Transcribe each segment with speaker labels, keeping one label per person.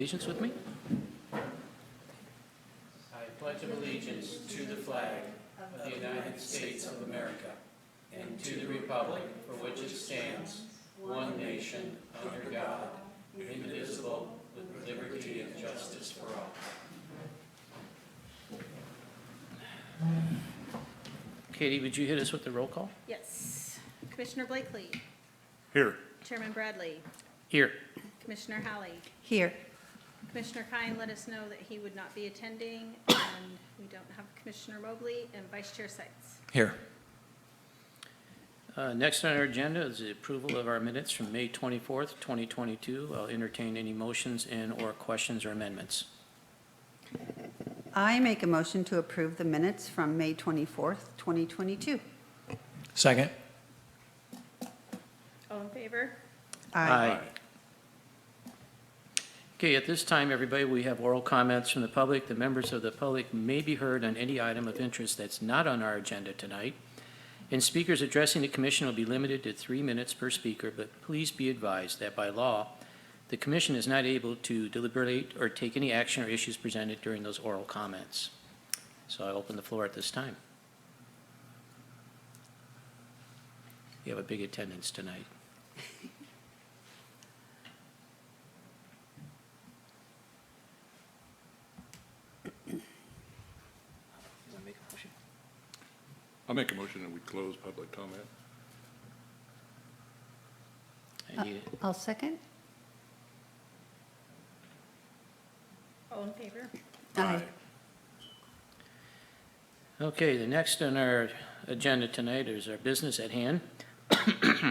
Speaker 1: Allegiance with me? I pledge allegiance to the flag of the United States of America and to the republic for which it stands, one nation, under God, indivisible, with liberty and justice for all. Katie, would you hit us with the roll call?
Speaker 2: Yes. Commissioner Blakely.
Speaker 3: Here.
Speaker 2: Chairman Bradley.
Speaker 1: Here.
Speaker 2: Commissioner Halley.
Speaker 4: Here.
Speaker 2: Commissioner Kine let us know that he would not be attending, and we don't have Commissioner Mobley and Vice Chair Seitz.
Speaker 1: Here. Next on our agenda is the approval of our minutes from May 24th, 2022. I'll entertain any motions and/or questions or amendments.
Speaker 4: I make a motion to approve the minutes from May 24th, 2022.
Speaker 3: Second.
Speaker 2: All in favor?
Speaker 1: Aye. Okay, at this time, everybody, we have oral comments from the public. The members of the public may be heard on any item of interest that's not on our agenda tonight. And speakers addressing the commission will be limited to 3 minutes per speaker, but please be advised that by law, the commission is not able to deliberate or take any action or issues presented during those oral comments. So I open the floor at this time. We have a big attendance tonight.
Speaker 3: I'll make a motion that we close public comment.
Speaker 1: I need it.
Speaker 4: I'll second.
Speaker 2: All in favor?
Speaker 4: Aye.
Speaker 1: Okay, the next on our agenda tonight is our business at hand,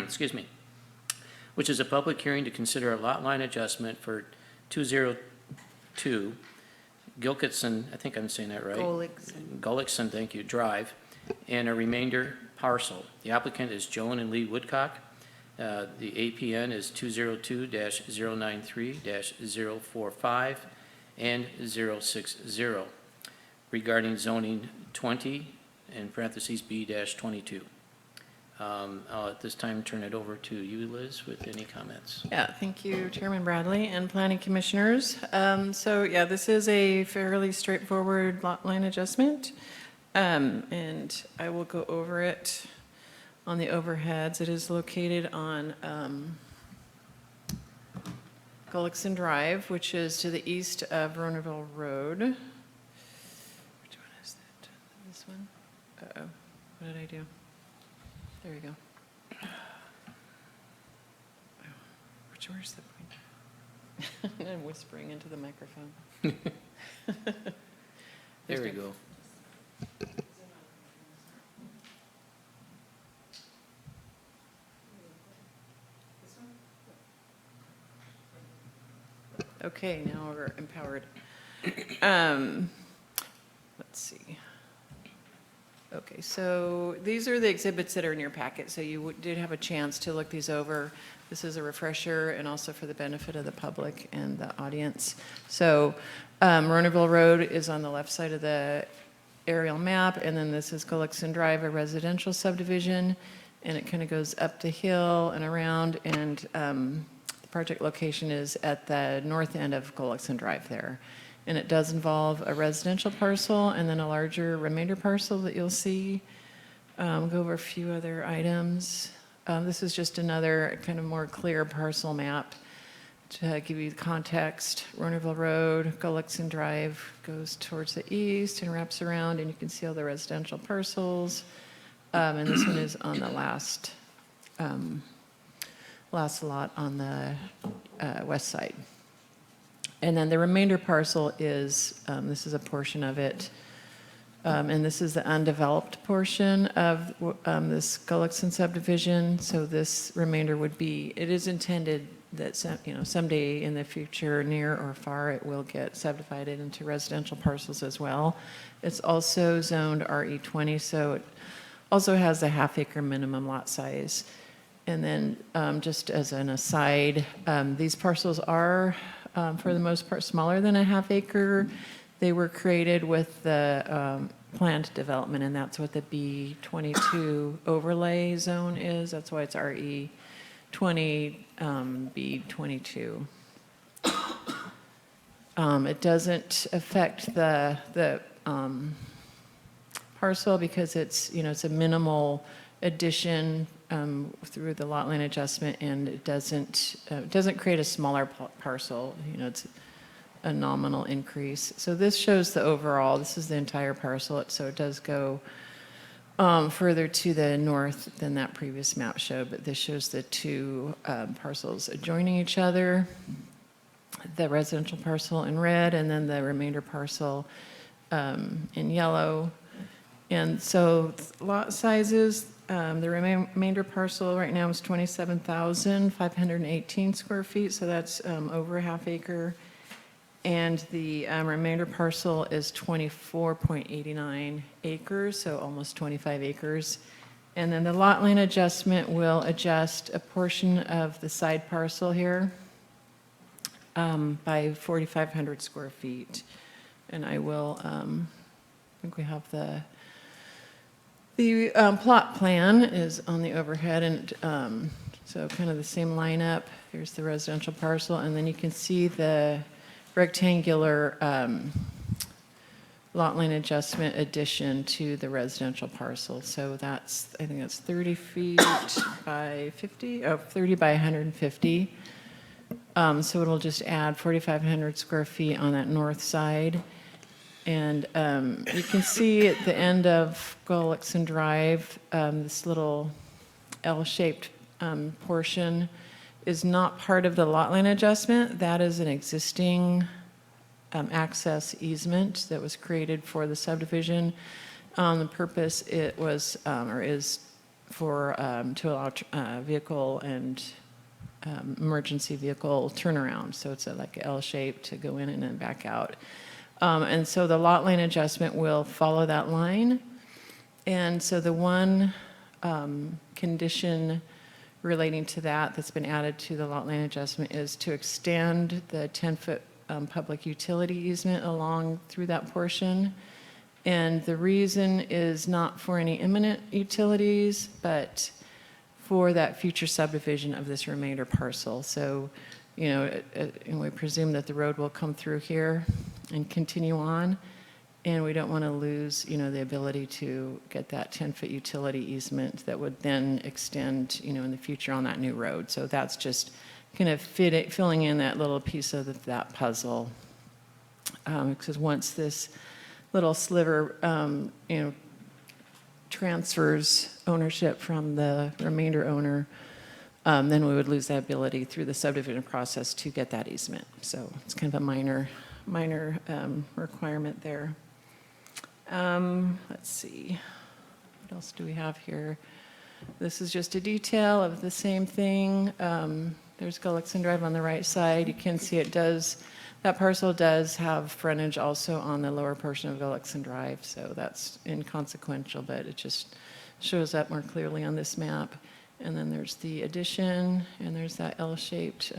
Speaker 1: excuse me, which is a public hearing to consider a lot line adjustment for 202 Gilkitson, I think I'm saying that right? Gullickson, thank you, Drive, and a remainder parcel. The applicant is Joan and Lee Woodcock. The APN is 202-093-045 and 060 regarding zoning 20 in parentheses B-22. I'll at this time turn it over to you, Liz, with any comments.
Speaker 5: Yeah, thank you, Chairman Bradley and Planning Commissioners. So yeah, this is a fairly straightforward lot line adjustment. And I will go over it on the overheads. It is located on Gullickson Drive, which is to the east of Ronerville Road. Which one is that? This one? Uh-oh, what did I do? There we go. Where's the point? I'm whispering into the microphone.
Speaker 1: There we go.
Speaker 5: Okay, now we're empowered. Let's see. Okay, so these are the exhibits that are in your packet, so you did have a chance to look these over. This is a refresher and also for the benefit of the public and the audience. So Ronerville Road is on the left side of the aerial map, and then this is Gullickson Drive, a residential subdivision, and it kind of goes up the hill and around, and the project location is at the north end of Gullickson Drive there. And it does involve a residential parcel and then a larger remainder parcel that you'll see. Go over a few other items. This is just another kind of more clear parcel map to give you the context. Ronerville Road, Gullickson Drive goes towards the east and wraps around, and you can see all the residential parcels. And this one is on the last lot on the west side. And then the remainder parcel is, this is a portion of it, and this is the undeveloped portion of this Gullickson subdivision. So this remainder would be, it is intended that someday in the future, near or far, it will get subdivided into residential parcels as well. It's also zoned RE20, so it also has a half-acre minimum lot size. And then just as an aside, these parcels are, for the most part, smaller than a half acre. They were created with the planned development, and that's what the B22 overlay zone is. That's why it's RE20 B22. It doesn't affect the parcel because it's, it's a minimal addition through the lot line adjustment, and it doesn't create a smaller parcel. It's a nominal increase. So this shows the overall. This is the entire parcel, so it does go further to the north than that previous map showed, but this shows the two parcels adjoining each other, the residential parcel in red, and then the remainder parcel in yellow. And so lot sizes, the remainder parcel right now is 27,518 square feet, so that's over a half acre. And the remainder parcel is 24.89 acres, so almost 25 acres. And then the lot line adjustment will adjust a portion of the side parcel here by 4,500 square feet. And I will, I think we have the plot plan is on the overhead, and so kind of the same lineup. Here's the residential parcel, and then you can see the rectangular lot line adjustment addition to the residential parcel. So that's, I think that's 30 feet by 50, 30 by 150. So it'll just add 4,500 square feet on that north side. And you can see at the end of Gullickson Drive, this little L-shaped portion is not part of the lot line adjustment. That is an existing access easement that was created for the subdivision. The purpose it was or is for to allow vehicle and emergency vehicle turnaround. So it's like an L shape to go in and then back out. And so the lot line adjustment will follow that line. And so the one condition relating to that that's been added to the lot line adjustment is to extend the 10-foot public utility easement along through that portion. And the reason is not for any imminent utilities, but for that future subdivision of this remainder parcel. So, and we presume that the road will come through here and continue on. And we don't want to lose, the ability to get that 10-foot utility easement that would then extend, in the future on that new road. So that's just kind of filling in that little piece of that puzzle. Because once this little sliver, transfers ownership from the remainder owner, then we would lose that ability through the subdivision process to get that easement. So it's kind of a minor requirement there. Let's see, what else do we have here? This is just a detail of the same thing. There's Gullickson Drive on the right side. You can see that parcel does have frontage also on the lower portion of Gullickson Drive, so that's inconsequential, but it just shows up more clearly on this map. And then there's the addition, and there's that L-shaped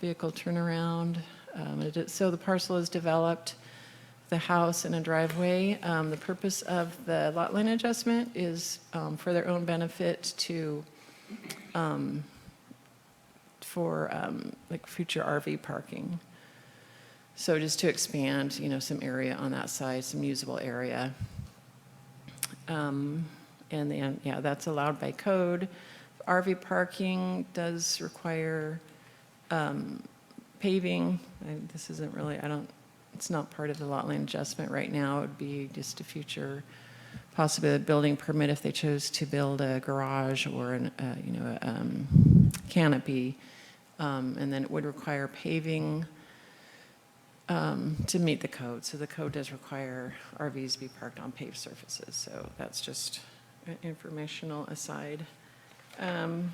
Speaker 5: vehicle turnaround. So the parcel is developed, the house and a driveway. The purpose of the lot line adjustment is for their own benefit to, for like future RV parking. So just to expand, some area on that side, some usable area. And then, that's allowed by code. RV parking does require paving. This isn't really, it's not part of the lot line adjustment right now. It would be just a future possibly a building permit if they chose to build a garage or a canopy. And then it would require paving to meet the code. So the code does require RVs to be parked on paved surfaces. So that's just an informational aside. The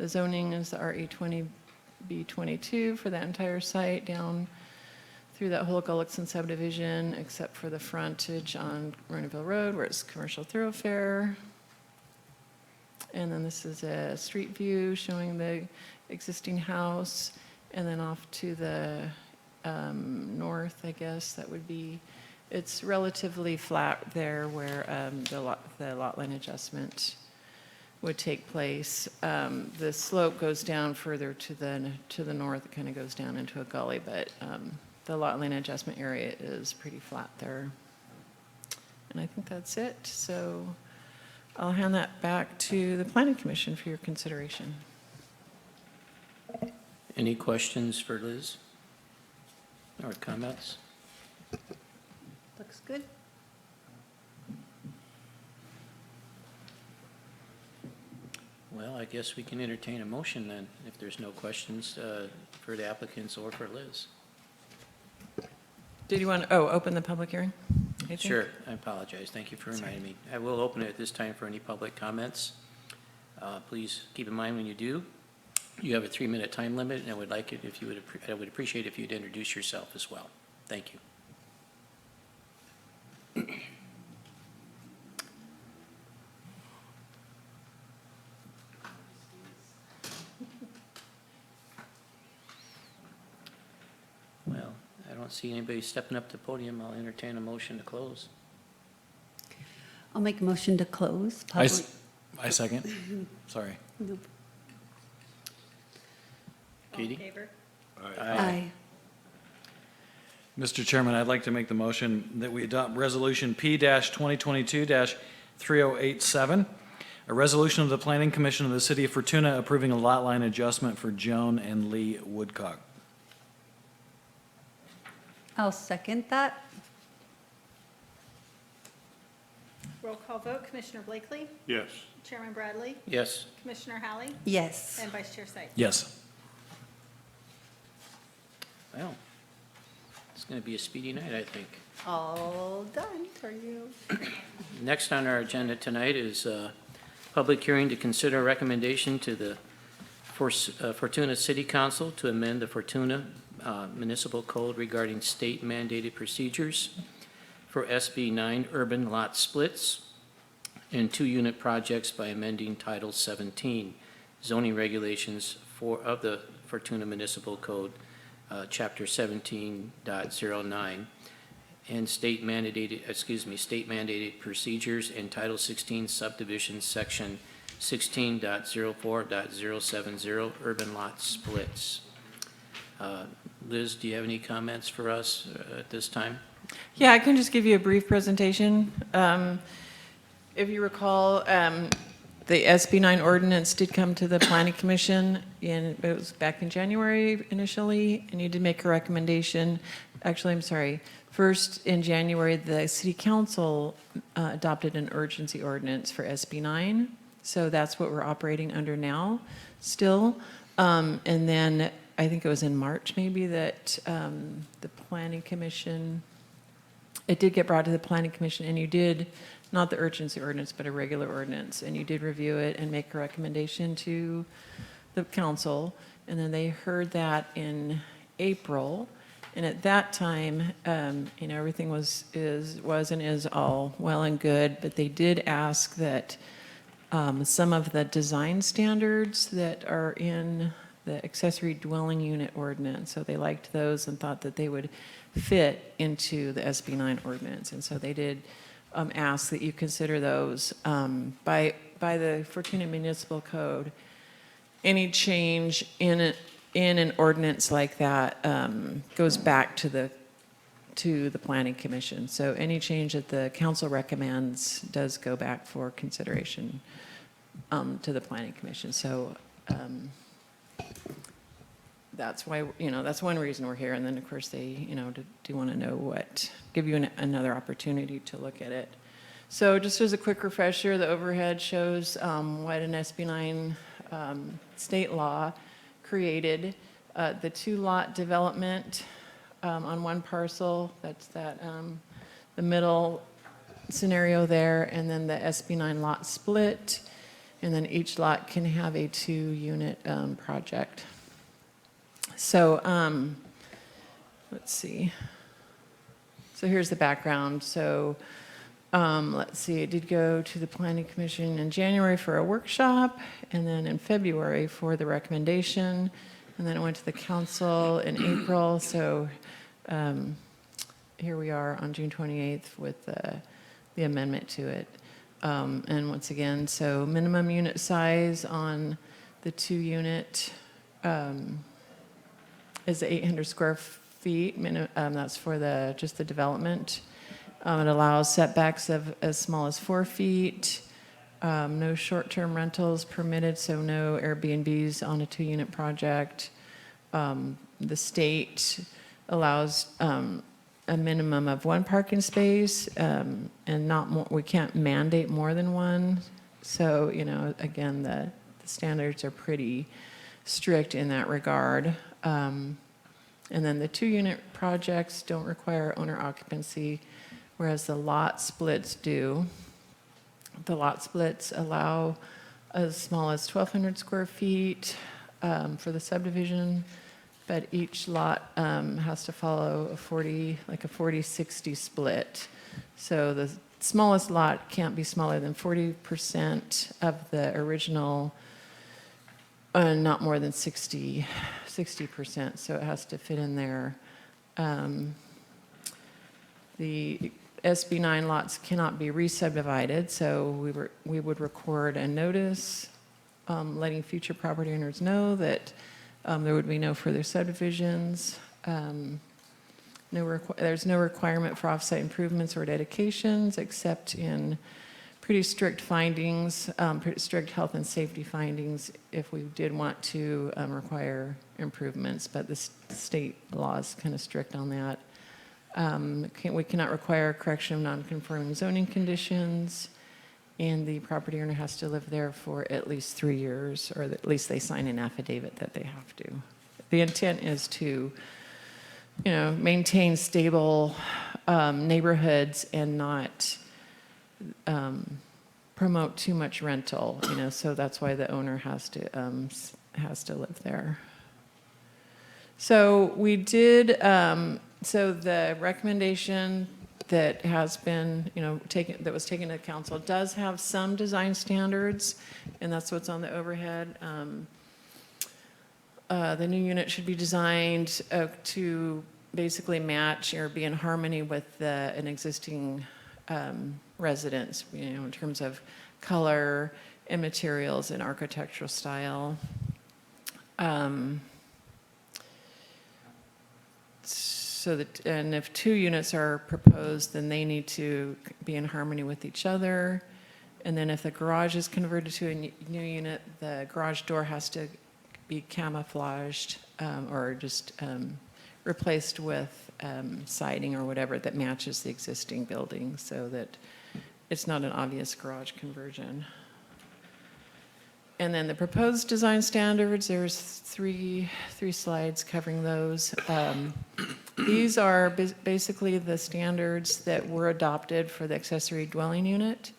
Speaker 5: zoning is the RE20B22 for that entire site down through that whole Gullickson subdivision, except for the frontage on Rooneyville Road where it's commercial thoroughfare. And then this is a street view showing the existing house. And then off to the north, I guess, that would be, it's relatively flat there where the lot line adjustment would take place. The slope goes down further to the north. It kind of goes down into a gully, but the lot line adjustment area is pretty flat there. And I think that's it. So I'll hand that back to the Planning Commission for your consideration.
Speaker 1: Any questions for Liz? Or comments?
Speaker 4: Looks good.
Speaker 1: Well, I guess we can entertain a motion then, if there's no questions for the applicants or for Liz.
Speaker 5: Did you want to, open the public hearing? I think?
Speaker 1: Sure, I apologize. Thank you for reminding me. I will open it at this time for any public comments. Please keep in mind when you do, you have a 3-minute time limit, and I would like it if you would, I would appreciate if you'd introduce yourself as well. Thank you. Well, I don't see anybody stepping up to the podium. I'll entertain a motion to close.
Speaker 4: I'll make a motion to close.
Speaker 6: I second. Sorry.
Speaker 4: Nope.
Speaker 2: All in
Speaker 1: Katie?
Speaker 2: favor?
Speaker 4: Aye.
Speaker 6: Mr. Chairman, I'd like to make the motion that we adopt Resolution P-2022-3087, a resolution of the Planning Commission of the City of Fortuna approving a lot line adjustment for Joan and Lee Woodcock.
Speaker 4: I'll second that.
Speaker 2: Roll call vote, Commissioner Blakely,
Speaker 3: Yes.
Speaker 2: Chairman Bradley,
Speaker 1: Yes.
Speaker 2: Commissioner Hallie,
Speaker 4: Yes.
Speaker 2: and Vice Chair Sight.
Speaker 6: Yes.
Speaker 1: Well, it's going to be a speedy night, I think.
Speaker 4: All done for you.
Speaker 1: Next on our agenda tonight is a public hearing to consider a recommendation to the Fortuna City Council to amend the Fortuna Municipal Code regarding state mandated procedures for SB 9 urban lot splits and 2-unit projects by amending Title 17 zoning regulations of the Fortuna Municipal Code, Chapter 17.09, and state mandated procedures in Title 16 subdivision section 16.04.070 urban lot splits. Liz, do you have any comments for us at this time?
Speaker 5: Yeah, I can just give you a brief presentation. If you recall, the SB 9 ordinance did come to the Planning Commission, and it was back in January initially, and you did make a recommendation. Actually, I'm sorry. First, in January, the City Council adopted an urgency ordinance for SB 9, so that's what we're operating under now still. And then I think it was in March maybe that the Planning Commission, it did get brought to the Planning Commission, and you did, not the urgency ordinance, but a regular ordinance, and you did review it and make a recommendation to the council, and then they heard that in April, and at that time, everything was and is all well and good, but they did ask that some of the design standards that are in the accessory dwelling unit ordinance, so they liked those and thought that they would fit into the SB 9 ordinance, and so they did ask that you consider those. By the Fortuna Municipal Code, any change in an ordinance like that goes back to the Planning Commission. So any change that the council recommends does go back for consideration to the Planning Commission. So that's why, that's one reason we're here. And then, of course, they, do want to know give you another opportunity to look at it. So just as a quick refresher, the overhead shows what an SB 9 state law created. The 2-lot development on one parcel, that's the middle scenario there, and then the SB 9 lot split, and then each lot can have a 2-unit project. So let's see. So here's the background. So let's see, it did go to the Planning Commission in January for a workshop, and then in February for the recommendation, and then it went to the council in April. So here we are on June 28th with the amendment to it. And once again, so minimum unit size on the 2-unit is 800 square feet. That's for just the development. It allows setbacks of as small as 4 feet. No short-term rentals permitted, so no Airbnbs on a 2-unit project. The state allows a minimum of 1 parking space, and not more. We can't mandate more than 1. So, again, the standards are pretty strict in that regard. And then the 2-unit projects don't require owner occupancy, whereas the lot splits do. The lot splits allow as small as 1,200 square feet for the subdivision, but each lot has to follow a 40-60 split. So the smallest lot can't be smaller than 40% of the original, not more than 60%, so it has to fit in there. The SB 9 lots cannot be re-subdivided, so we would record a notice letting future property owners know that there would be no further subdivisions. There's no requirement for off-site improvements or dedications except in pretty strict findings, pretty strict health and safety findings if we did want to require improvements, but the state law is kind of strict on that. We cannot require correction of non-conforming zoning conditions, and the property owner has to live there for at least 3 years, or at least they sign an affidavit that they have to. The intent is to, maintain stable neighborhoods and not promote too much rental. So that's why the owner has to live there. So we did. So the recommendation that has been, that was taken to council does have some design standards, and that's what's on the overhead. The new unit should be designed to basically match or be in harmony with an existing residence, in terms of color and materials and architectural style. And if 2 units are proposed, then they need to be in harmony with each other. And then if the garage is converted to a new unit, the garage door has to be camouflaged or just replaced with siding or whatever that matches the existing building so that it's not an obvious garage conversion. And then the proposed design standards, there's three slides covering those. These are basically the standards that were adopted for the accessory dwelling unit.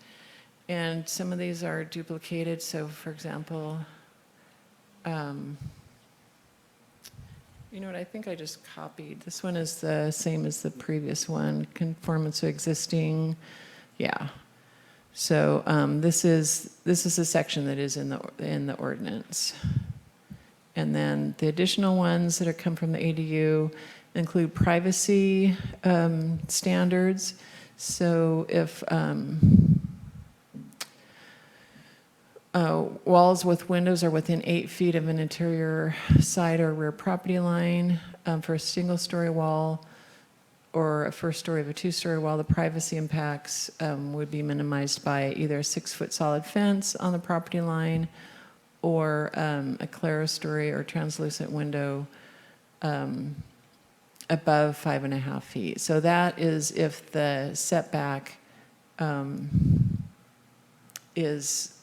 Speaker 5: And some of these are duplicated. So for example, I think I just copied. This one is the same as the previous one, conformance to existing. Yeah. So this is a section that is in the ordinance. And then the additional ones that come from the ADU include privacy standards. So if walls with windows are within 8 feet of an interior side or rear property line for a single-story wall, or a first story of a 2-story wall, the privacy impacts would be minimized by either a 6-foot solid fence on the property line or a clerestory or translucent window above 5.5 feet. So that is if the setback is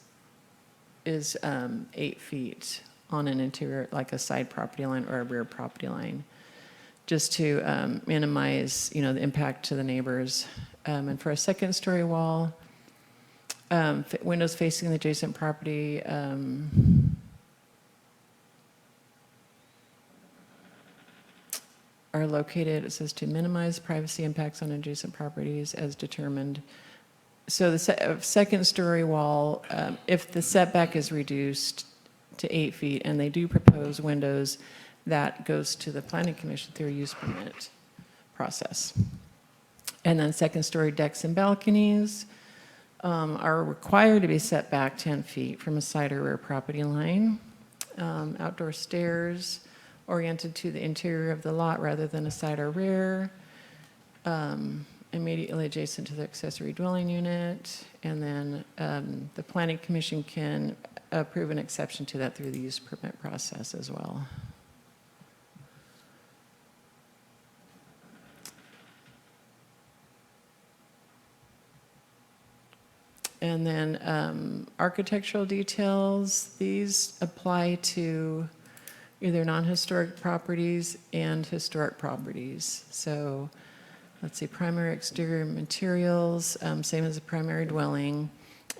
Speaker 5: 8 feet on an interior, like a side property line or a rear property line, just to minimize, the impact to the neighbors. And for a 2nd-story wall, windows facing the adjacent property are located, it says, to minimize privacy impacts on adjacent properties as determined. So the 2nd-story wall, if the setback is reduced to 8 feet and they do propose windows, that goes to the Planning Commission through a use permit process. And then 2nd-story decks and balconies, are required to be set back 10 feet from a side or rear property line. Outdoor stairs oriented to the interior of the lot rather than a side or rear. Immediately adjacent to the accessory dwelling unit. And then the planning commission can approve an exception to that through the use permit process as well. And then architectural details, these apply to either non-historic properties and historic properties. So let's see, primary exterior materials, same as the primary dwelling.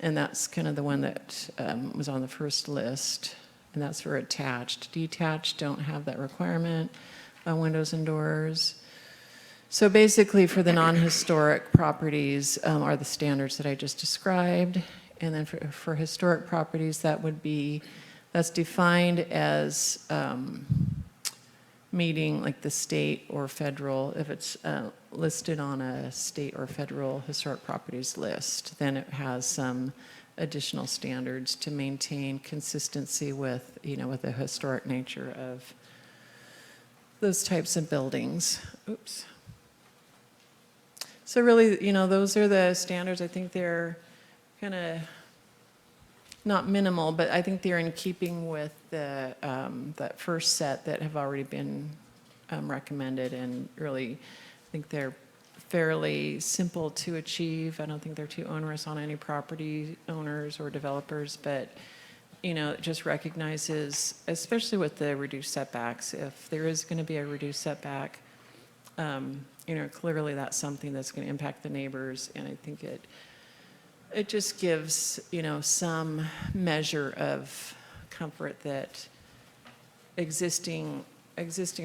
Speaker 5: And that's kind of the one that was on the first list. And that's for attached. Detached don't have that requirement. Windows and doors. So basically, for the non-historic properties are the standards that I just described. And then for historic properties, that's defined as meeting like the state or federal. If it's listed on a state or federal historic properties list, then it has some additional standards to maintain consistency with, with the historic nature of those types of buildings. Oops. So really, those are the standards. I think they're kind of not minimal, but I think they're in keeping with the that first set that have already been recommended, and really, I think they're fairly simple to achieve. I don't think they're too onerous on any property owners or developers, but it just recognizes, especially with the reduced setbacks, if there is going to be a reduced setback, clearly that's something that's going to impact the neighbors, and I think it just gives, some measure of comfort that existing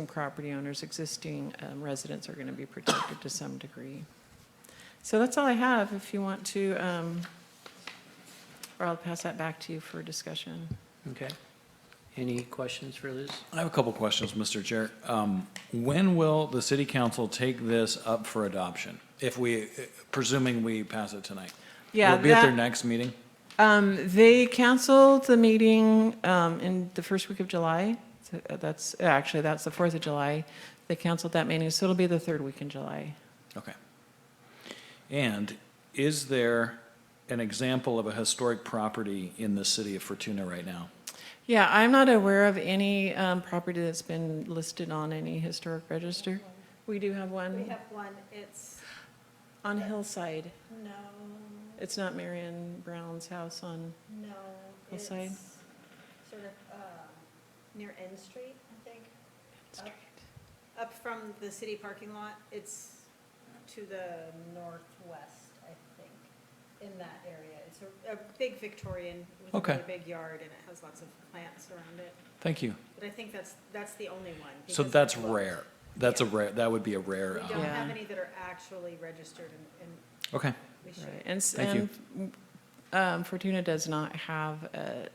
Speaker 5: property owners, existing residents are going to be protected to some degree. So that's all I have. If you want to, or I'll pass that back to you for discussion.
Speaker 1: Okay. Any questions for Liz?
Speaker 6: I have a couple questions, Mr. Chair. When will the city council take this up for adoption? Presuming we pass it tonight?
Speaker 5: Yeah,
Speaker 6: Will it be at their next meeting?
Speaker 5: They canceled the meeting in the first week of July. So that's the 4th of July. They canceled that meeting, so it'll be the third week in July.
Speaker 6: Okay. And is there an example of a historic property in the city of Fortuna right now?
Speaker 5: Yeah, I'm not aware of any property that's been listed on any historic register. We do have one.
Speaker 2: We have one, it's,
Speaker 5: On Hillside.
Speaker 2: no,
Speaker 5: It's not Marion Brown's house on,
Speaker 2: no, it's
Speaker 5: Hillside?
Speaker 2: sort of near N Street, I think. Up from the city parking lot, it's to the northwest, I think, in that area. It's a big Victorian with a
Speaker 6: Okay.
Speaker 2: really big yard, and it has lots of plants around it.
Speaker 6: Thank you.
Speaker 2: But I think that's the only one.
Speaker 6: So
Speaker 2: because
Speaker 6: that's
Speaker 2: they're closed.
Speaker 6: rare. That's a rare, that would be a rare.
Speaker 2: We don't
Speaker 5: Yeah.
Speaker 2: have any that are actually registered, and
Speaker 6: Okay.
Speaker 2: we should.
Speaker 5: right. And
Speaker 6: Thank you.
Speaker 5: Fortuna does not have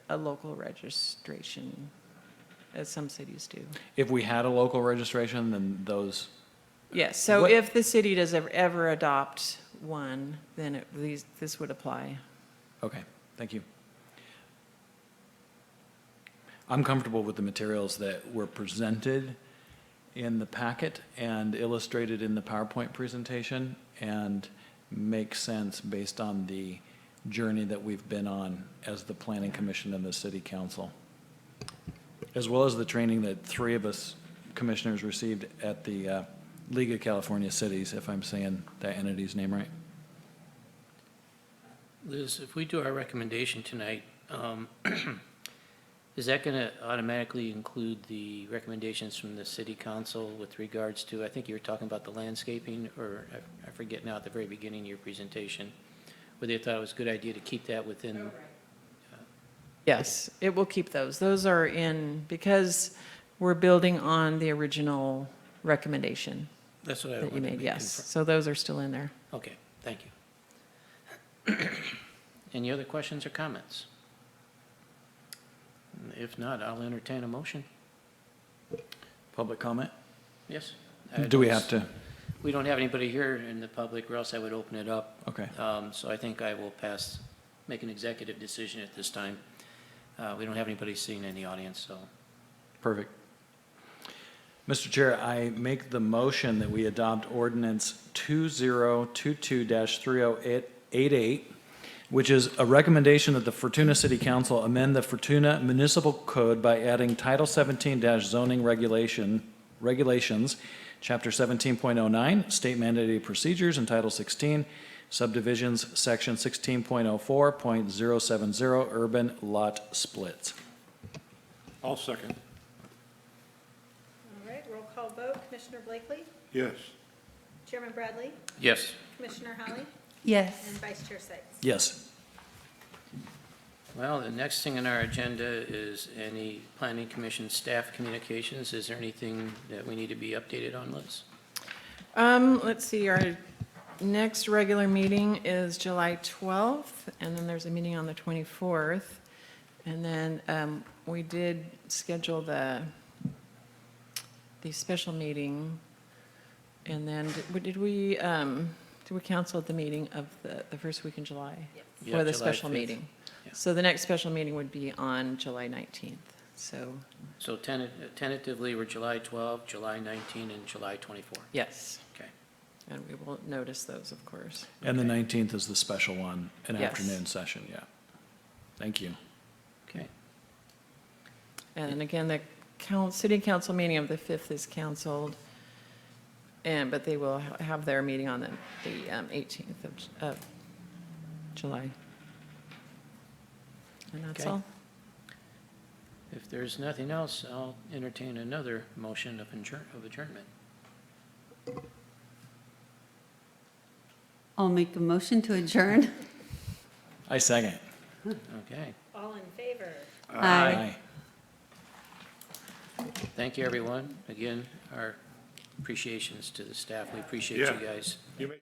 Speaker 5: a local registration, as some cities do.
Speaker 6: If we had a local registration, then those,
Speaker 5: Yes, so
Speaker 6: What-
Speaker 5: if the city does ever adopt one, then this would apply.
Speaker 6: okay, thank you. I'm comfortable with the materials that were presented in the packet and illustrated in the PowerPoint presentation, and make sense based on the journey that we've been on as the Planning Commission and the City Council, as well as the training that 3 of us commissioners received at the League of California Cities, if I'm saying that entity's name right.
Speaker 1: Liz, if we do our recommendation tonight, is that going to automatically include the recommendations from the city council with regards to, I think you were talking about the landscaping, or I forget now at the very beginning of your presentation, where they thought it was a good idea to keep that within,
Speaker 5: Yes, it will keep those. Those are in, because we're building on the original recommendation
Speaker 1: that's what I
Speaker 5: that you
Speaker 1: wanted to
Speaker 5: made,
Speaker 1: be
Speaker 5: yes.
Speaker 1: confirmed.
Speaker 5: So those are still in there.
Speaker 1: Okay, thank you. Any other questions or comments? If not, I'll entertain a motion.
Speaker 6: Public comment?
Speaker 1: Yes?
Speaker 6: Do we have to?
Speaker 1: We don't have anybody here in the public, or else I would open it up.
Speaker 6: Okay.
Speaker 1: So I think I will make an executive decision at this time. We don't have anybody sitting in the audience, so.
Speaker 6: Perfect. Mr. Chair, I make the motion that we adopt ordinance 2022-3088, which is a recommendation that the Fortuna City Council amend the Fortuna Municipal Code by adding Title 17-zoning regulations, Chapter 17.09, state mandated procedures, and Title 16, subdivisions, Section 16.04.070, urban lot splits.
Speaker 3: I'll second.
Speaker 2: All right, roll call vote. Commissioner Blakely,
Speaker 3: Yes.
Speaker 2: Chairman Bradley,
Speaker 1: Yes.
Speaker 2: Commissioner Holly,
Speaker 4: Yes.
Speaker 2: and Vice Chair Sights.
Speaker 6: Yes.
Speaker 1: Well, the next thing on our agenda is any planning commission staff communications. Is there anything that we need to be updated on, Liz?
Speaker 5: Let's see, our next regular meeting is July 12th, and then there's a meeting on the 24th. And then we did schedule the special meeting, and then did we cancel the meeting of the first week in July?
Speaker 1: Yeah,
Speaker 5: For the
Speaker 1: July
Speaker 5: special
Speaker 1: 5th.
Speaker 5: meeting?
Speaker 1: Yeah.
Speaker 5: So the next special meeting would be on July 19th, so,
Speaker 1: So tentatively, we're July 12, July 19, and July 24.
Speaker 5: yes.
Speaker 1: Okay.
Speaker 5: And we will notice those, of course.
Speaker 6: And the 19th is the special one, an
Speaker 5: Yes.
Speaker 6: afternoon session, yeah. Thank you.
Speaker 1: Okay.
Speaker 5: And again, the city council meeting of the 5th is canceled, but they will have their meeting on the 18th of July. And that's
Speaker 1: Okay.
Speaker 5: all.
Speaker 1: If there's nothing else, I'll entertain another motion of adjournment.
Speaker 4: I'll make a motion to adjourn.
Speaker 6: I second.
Speaker 1: Okay.
Speaker 2: All in favor?
Speaker 4: Aye.
Speaker 1: Thank you, everyone. Again, our appreciations to the staff. We appreciate
Speaker 3: Yeah.
Speaker 1: you guys.
Speaker 3: You may.